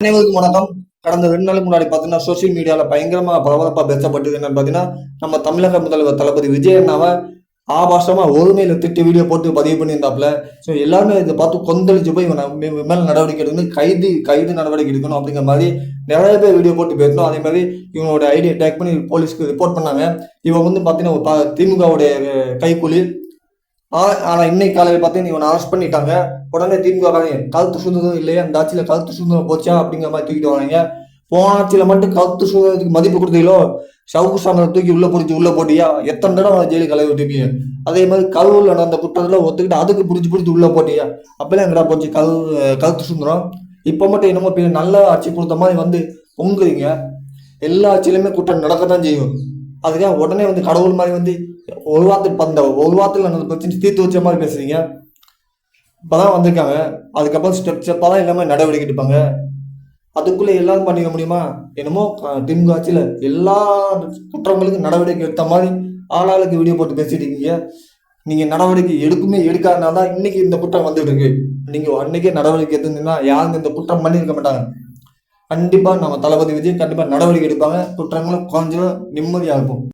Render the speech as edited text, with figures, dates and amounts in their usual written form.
அனைவருக்கும் வணக்கம். கடந்த 2 நாளுக்கு முன்னாடி பார்த்தீங்கன்னா, சோசியல் மீடியால பயங்கரமா பரபரப்பா பேசப்பட்டது என்னன்னு பார்த்தீங்கன்னா, நம்ம தமிழக முதல்வர் தளபதி விஜய் அண்ணாவ ஆபாசமா ஒருமையில திட்டி வீடியோ போட்டு பதிவு பண்ணியிருந்தாப்புல. ஸோ எல்லாருமே இதை பார்த்து கொந்தளிச்சு போய் இவன் மேல நடவடிக்கை எடுக்கணும், கைது கைது நடவடிக்கை எடுக்கணும் அப்படிங்கிற மாதிரி நிறைய பேர் வீடியோ போட்டு பேசணும். அதே மாதிரி இவங்களோட ஐடியை டேக் பண்ணி போலீஸ்க்கு ரிப்போர்ட் பண்ணாங்க. இவன் வந்து பார்த்தீங்கன்னா திமுகவுடைய கைக்கூலி. ஆனா இன்னைக்கு காலையில் பார்த்தீங்கன்னா இவனை அரெஸ்ட் பண்ணிட்டாங்க. உடனே திமுக கருத்து சுதந்திரம் இல்லையா, அந்த ஆட்சியில கருத்து சுதந்திரம் போச்சா அப்படிங்கிற மாதிரி தூக்கிட்டு வராங்க. போன ஆட்சியில மட்டும் கருத்து சுதந்திரத்துக்கு மதிப்பு கொடுத்தீங்களோ, சவுக்கு சாந்தரை தூக்கி உள்ள போட்டியா, எத்தனை தடவை ஜெயிலுக்கு கலைய விட்டுப்பீங்க. அதே மாதிரி கரூர்ல நடந்த குற்றத்துல ஒத்துக்கிட்டு அதுக்கு பிடிச்சி உள்ள போட்டியா, அப்பெல்லாம் எங்கடா போச்சு கருத்து சுதந்திரம். இப்ப மட்டும் என்னமோ நல்ல ஆட்சி கொடுத்த மாதிரி வந்து பொங்குறீங்க. எல்லா ஆட்சியிலுமே குற்றம் நடக்கத்தான் செய்யும். அதுக்காக உடனே வந்து கடவுள் மாதிரி வந்து ஒரு வாரத்தில் நடந்த பிரச்சனை தீர்த்து வச்ச மாதிரி பேசுறீங்க. இப்பதான் வந்திருக்காங்க. அதுக்கப்புறம் ஸ்டெப்பா தான் எல்லாமே நடவடிக்கை எடுப்பாங்க. அதுக்குள்ள எல்லாரும் பண்ணிக்க முடியுமா? என்னமோ திமுக ஆட்சியில எல்லா குற்றங்களுக்கும் நடவடிக்கை எடுத்த மாதிரி ஆளாளுக்கு வீடியோ போட்டு பேசிட்டு இருக்கீங்க. நீங்க நடவடிக்கை எடுக்காதனால தான் இன்னைக்கு இந்த குற்றம் வந்துட்டு இருக்கு. நீங்க அன்னைக்கே நடவடிக்கை எடுத்திருந்தீங்கன்னா யாரும் இந்த குற்றம் பண்ணியிருக்க மாட்டாங்க. கண்டிப்பா நம்ம தளபதி விஜய் கண்டிப்பா நடவடிக்கை எடுப்பாங்க. குற்றங்களும் கொஞ்சம் நிம்மதியா இருக்கும்.